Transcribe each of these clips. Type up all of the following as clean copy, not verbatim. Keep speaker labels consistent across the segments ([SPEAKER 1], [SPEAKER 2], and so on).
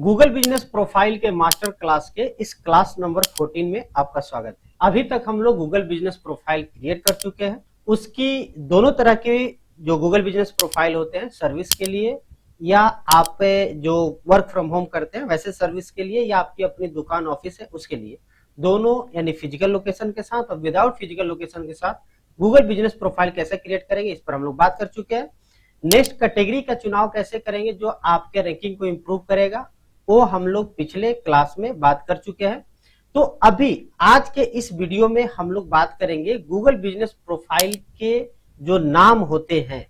[SPEAKER 1] Google business profile के master class के इस क्लास नंबर 14 में आपका स्वागत है। अभी तक हम लोग गूगल बिजनेस प्रोफाइल क्रिएट कर चुके हैं। उसकी दोनों तरह के जो गूगल बिजनेस प्रोफाइल होते हैं, सर्विस के लिए या आप जो वर्क फ्रॉम होम करते हैं वैसे सर्विस के लिए, या आपकी अपनी दुकान ऑफिस है उसके लिए, दोनों यानी फिजिकल लोकेशन के साथ और विदाउट फिजिकल लोकेशन के साथ गूगल बिजनेस प्रोफाइल कैसे क्रिएट करेंगे इस पर हम लोग बात कर चुके हैं। नेक्स्ट कैटेगरी का चुनाव कैसे करेंगे जो आपके रैंकिंग को इंप्रूव करेगा, वो हम लोग पिछले क्लास में बात कर चुके हैं। तो अभी आज के इस वीडियो में हम लोग बात करेंगे गूगल बिजनेस प्रोफाइल के जो नाम होते हैं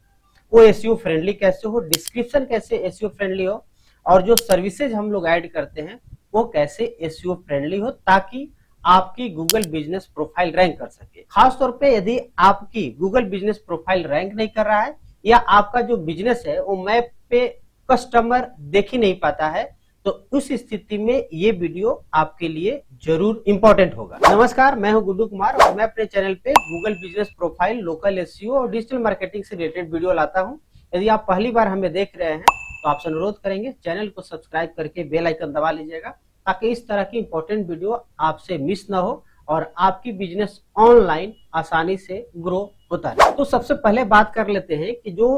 [SPEAKER 1] वो एसईओ फ्रेंडली कैसे हो, डिस्क्रिप्शन कैसे एसईओ फ्रेंडली हो, और जो सर्विसेज हम लोग ऐड करते हैं वो कैसे एसईओ फ्रेंडली हो, ताकि आपकी गूगल बिजनेस प्रोफाइल रैंक कर सके। खासतौर पे यदि आपकी गूगल बिजनेस प्रोफाइल रैंक नहीं कर रहा है या आपका जो बिजनेस है वो मैप पे कस्टमर देख ही नहीं पाता है, तो उस स्थिति में ये वीडियो आपके लिए जरूर इंपॉर्टेंट होगा। नमस्कार, मैं हूं गुड्डू कुमार और मैं अपने चैनल पे Google business profile, local SEO और डिजिटल मार्केटिंग से रिलेटेड वीडियो लाता हूं। यदि आप पहली बार हमें देख रहे हैं तो आपसे अनुरोध करेंगे चैनल को सब्सक्राइब करके बेल आइकन दबा लीजिएगा, ताकि इस तरह की इंपॉर्टेंट वीडियो आपसे मिस ना हो और आपकी बिजनेस ऑनलाइन आसानी से ग्रो होता रहे। तो सबसे पहले बात कर लेते हैं कि जो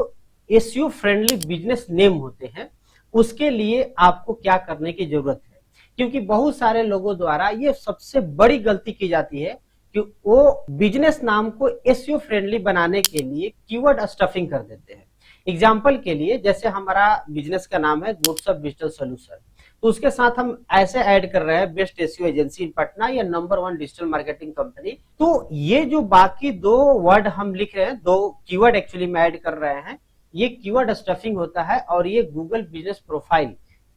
[SPEAKER 1] एसईओ फ्रेंडली बिजनेस नेम होते हैं उसके लिए आपको क्या करने की जरूरत है, क्योंकि बहुत सारे लोगों द्वारा ये सबसे बड़ी गलती की जाती है कि वो बिजनेस नाम को एसईओ फ्रेंडली बनाने के लिए कीवर्ड स्टफिंग कर देते हैं। एग्जांपल के लिए, जैसे हमारा बिजनेस का नाम है गुड्स डिजिटल सॉल्यूशन, तो उसके साथ हम ऐसे ऐड कर रहे हैं बेस्ट एसईओ एजेंसी इन पटना या नंबर 1 डिजिटल मार्केटिंग कंपनी। तो ये जो बाकी दो वर्ड हम लिख रहे हैं, दो कीवर्ड एक्चुअली में ऐड कर रहे हैं, ये कीवर्ड स्टफिंग होता है और ये गूगल बिजनेस प्रोफाइल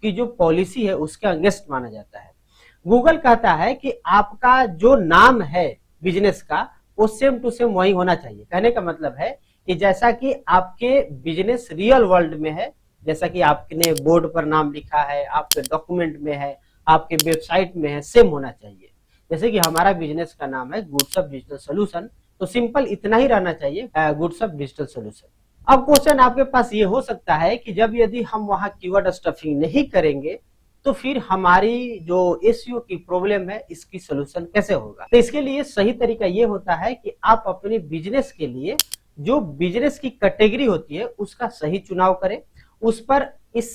[SPEAKER 1] की जो पॉलिसी है उसके अगेंस्ट माना जाता है। गूगल कहता है कि आपका जो नाम है बिजनेस का वो सेम टू सेम वही होना चाहिए। कहने का मतलब है कि जैसा कि आपके बिजनेस रियल वर्ल्ड में है, जैसा कि आपने बोर्ड पर नाम लिखा है, आपके डॉक्यूमेंट में है, आपके वेबसाइट में है, सेम होना चाहिए। जैसे कि हमारा बिजनेस का नाम है गुड्स डिजिटल सोल्यूशन, तो सिंपल इतना ही रहना चाहिए, गुड्स डिजिटल सोल्यूशन। अब क्वेश्चन आपके पास ये हो सकता है कि जब यदि हम वहां कीवर्ड स्टफिंग नहीं करेंगे तो फिर हमारी जो एसईओ की प्रॉब्लम है इसकी सोल्यूशन कैसे होगा। तो इसके लिए सही तरीका ये होता है कि आप अपने बिजनेस के लिए जो बिजनेस की कैटेगरी होती है उसका सही चुनाव करें। उस पर इस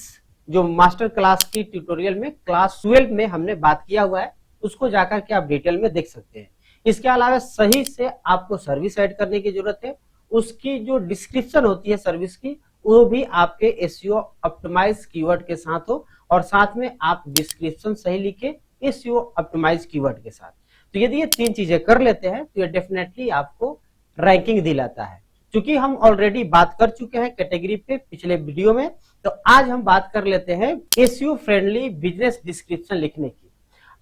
[SPEAKER 1] जो मास्टर क्लास की ट्यूटोरियल में क्लास 12 में हमने बात किया हुआ है, उसको जाकर के आप डिटेल में देख सकते हैं। इसके अलावा सही से आपको सर्विस ऐड करने की जरूरत है, उसकी जो डिस्क्रिप्शन होती है सर्विस की वो भी आपके एसईओ ऑप्टिमाइज कीवर्ड के साथ हो, और साथ में आप डिस्क्रिप्शन सही लिखे एसईओ ऑप्टिमाइज कीवर्ड के साथ। तो यदि ये तीन चीजें कर लेते हैं तो ये डेफिनेटली आपको रैंकिंग दिलाता है। क्योंकि हम ऑलरेडी बात कर चुके हैं कैटेगरी पे पिछले वीडियो में, तो आज हम बात कर लेते हैं एसईओ फ्रेंडली बिजनेस डिस्क्रिप्शन लिखने की।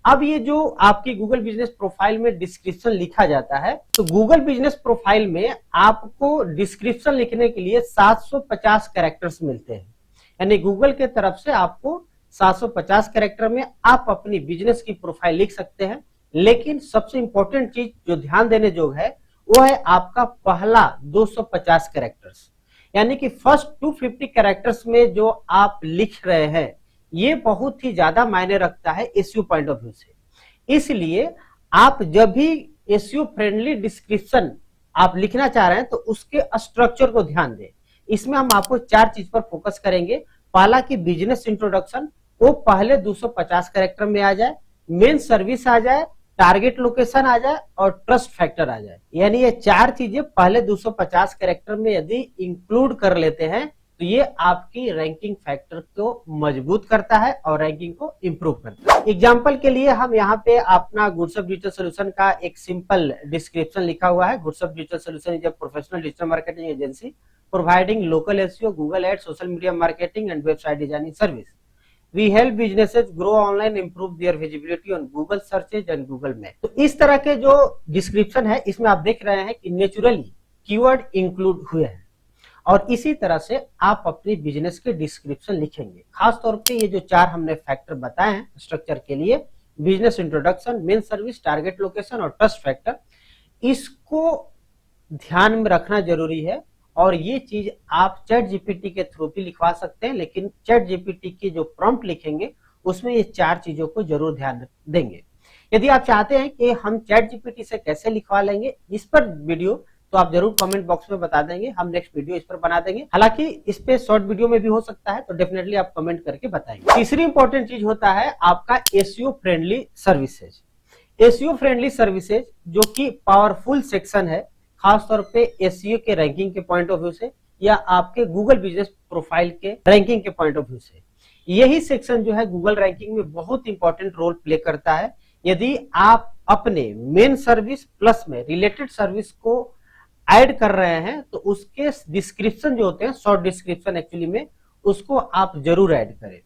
[SPEAKER 1] अब ये जो आपकी गूगल बिजनेस प्रोफाइल में डिस्क्रिप्शन लिखा जाता है, तो गूगल बिजनेस प्रोफाइल में आपको डिस्क्रिप्शन लिखने के लिए 750 कैरेक्टर्स मिलते हैं। यानी गूगल के तरफ से आपको 750 कैरेक्टर में आप अपनी बिजनेस की प्रोफाइल लिख सकते हैं। लेकिन सबसे इंपॉर्टेंट चीज जो ध्यान देने जोग है वो है आपका पहला 250 कैरेक्टर्स, यानी कि फर्स्ट 250 कैरेक्टर्स में जो आप लिख रहे हैं ये बहुत ही ज्यादा मायने रखता है एसईओ पॉइंट ऑफ व्यू से। इसलिए आप जब भी एसईओ फ्रेंडली डिस्क्रिप्शन आप लिखना चाह रहे हैं तो उसके स्ट्रक्चर को ध्यान दें। इसमें हम आपको 4 चीज पर फोकस करेंगे। पहला कि बिजनेस इंट्रोडक्शन वो पहले 250 कैरेक्टर में आ जाए, मेन सर्विस आ जाए, टारगेट लोकेशन आ जाए और ट्रस्ट फैक्टर आ जाए। यानी ये 4 चीजें पहले 250 कैरेक्टर में यदि इंक्लूड कर लेते हैं तो ये आपकी रैंकिंग फैक्टर को मजबूत करता है और रैंकिंग को इंप्रूव करता है। एग्जांपल के लिए हम यहाँ पे अपना गुड्स डिजिटल सोल्यूशन का एक सिंपल डिस्क्रिप्शन लिखा हुआ है। Goods digital solution is a professional digital marketing agency providing local SEO, Google ad, social media marketing and website designing service. We help businesses grow online, improve their visibility on Google searches and Google Maps। तो इस तरह के जो description है इसमें आप देख रहे हैं कि नेचुरली कीवर्ड इंक्लूड हुए हैं, और इसी तरह से आप अपनी बिजनेस के डिस्क्रिप्शन लिखेंगे। खास तौर पे ये जो 4 हमने फैक्टर बताए हैं स्ट्रक्चर के लिए, business introduction, main service, target location और ट्रस्ट फैक्टर, इसको ध्यान में रखना जरूरी है। और ये चीज आप चैट जीपीटी के थ्रू भी लिखवा सकते हैं, लेकिन चैट जीपीटी की जो प्रॉम्प्ट लिखेंगे उसमें ये 4 चीजों को जरूर ध्यान देंगे। यदि आप चाहते हैं कि हम चैट जीपीटी से कैसे लिखवा लेंगे इस पर वीडियो, तो आप जरूर कमेंट बॉक्स में बता देंगे, हम नेक्स्ट वीडियो इस पर बना देंगे। हालांकि इस पे शॉर्ट वीडियो में भी हो सकता है, तो डेफिनेटली आप कमेंट करके बताएंगे। तीसरी इंपॉर्टेंट चीज होता है आपका SEO friendly services. SEO friendly services जो कि पावरफुल सेक्शन है, खासतौर पे एसईओ के रैंकिंग के पॉइंट ऑफ व्यू से या आपके गूगल बिजनेस प्रोफाइल के रैंकिंग के पॉइंट ऑफ व्यू से, यही सेक्शन जो है गूगल रैंकिंग में बहुत इंपॉर्टेंट रोल प्ले करता है। यदि आप अपने मेन सर्विस प्लस में रिलेटेड सर्विस को ऐड कर रहे हैं तो उसके डिस्क्रिप्शन जो होते हैं, शॉर्ट डिस्क्रिप्शन एक्चुअली में, उसको आप जरूर ऐड करें।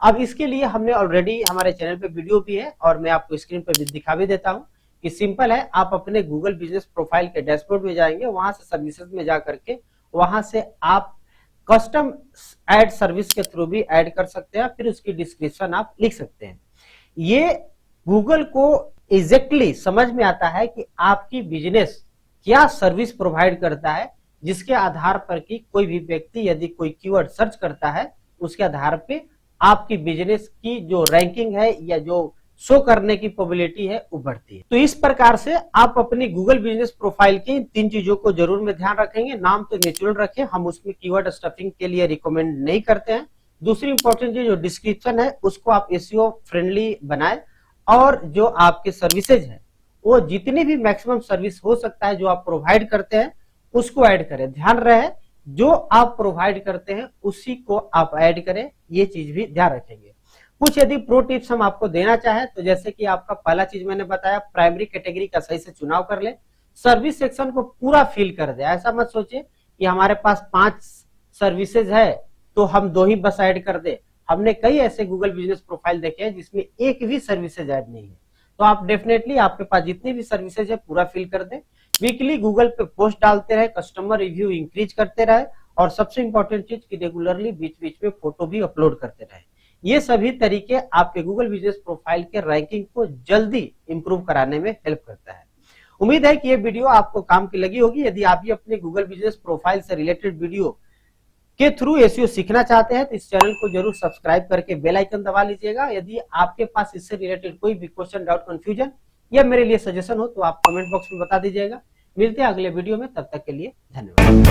[SPEAKER 1] अब इसके लिए हमने ऑलरेडी हमारे चैनल पे वीडियो भी है और मैं आपको स्क्रीन पर भी दिखा भी देता हूं कि सिंपल है। आप अपने गूगल बिजनेस प्रोफाइल के डैशबोर्ड में जाएंगे, वहां से सर्विसेज में जा करके वहां से आप कस्टम ऐड सर्विस के थ्रू भी ऐड कर सकते हैं, फिर उसकी डिस्क्रिप्शन आप लिख सकते हैं। ये गूगल को एग्जैक्टली समझ में आता है कि आपकी बिजनेस क्या सर्विस प्रोवाइड करता है, जिसके आधार पर कि कोई भी व्यक्ति यदि कोई कीवर्ड सर्च करता है, उसके आधार पे आपकी बिजनेस की जो रैंकिंग है या जो शो करने की प्रोबेबिलिटी है वो बढ़ती है। तो इस प्रकार से आप अपनी गूगल बिजनेस प्रोफाइल की 3 चीजों को जरूर में ध्यान रखेंगे। नाम तो नेचुरल रखें, हम उसमें कीवर्ड स्टफिंग के लिए रिकमेंड नहीं करते हैं। दूसरी इंपॉर्टेंट चीज जो डिस्क्रिप्शन है उसको आप एसईओ फ्रेंडली बनाएं, और जो आपके सर्विसेज है वो जितनी भी मैक्सिमम सर्विस हो सकता है जो आप प्रोवाइड करते हैं उसको ऐड करें। ध्यान रहे जो आप प्रोवाइड करते हैं उसी को आप ऐड करें, ये चीज भी ध्यान रखेंगे। कुछ यदि प्रो टिप्स हम आपको देना चाहें तो जैसे कि आपका पहला चीज मैंने बताया, प्राइमरी कैटेगरी का सही से चुनाव कर ले, सर्विस सेक्शन को पूरा फिल कर दे। ऐसा मत सोचे कि हमारे पास 5 सर्विसेज है तो हम 2 ही बस ऐड कर दे। हमने कई ऐसे गूगल बिजनेस प्रोफाइल देखे हैं जिसमें एक भी सर्विसेज ऐड नहीं है, तो आप डेफिनेटली आपके पास जितनी भी सर्विसेज है पूरा फिल कर दें। वीकली गूगल पे पोस्ट डालते रहे, कस्टमर रिव्यू इंक्रीज करते रहे, और सबसे इंपॉर्टेंट चीज कि रेगुलरली बीच बीच में फोटो भी अपलोड करते रहे। ये सभी तरीके आपके गूगल बिजनेस प्रोफाइल के रैंकिंग को जल्दी इंप्रूव कराने में हेल्प करता है। उम्मीद है कि ये वीडियो आपको काम की लगी होगी। यदि आप भी अपने गूगल बिजनेस प्रोफाइल से रिलेटेड वीडियो के थ्रू एसईओ सीखना चाहते हैं तो इस चैनल को जरूर सब्सक्राइब करके बेल आइकन दबा लीजिएगा। यदि आपके पास इससे रिलेटेड कोई भी क्वेश्चन, डाउट, कंफ्यूजन या मेरे लिए सजेशन हो तो आप कमेंट बॉक्स में बता दीजिएगा। मिलते हैं अगले वीडियो में, तब तक के लिए धन्यवाद।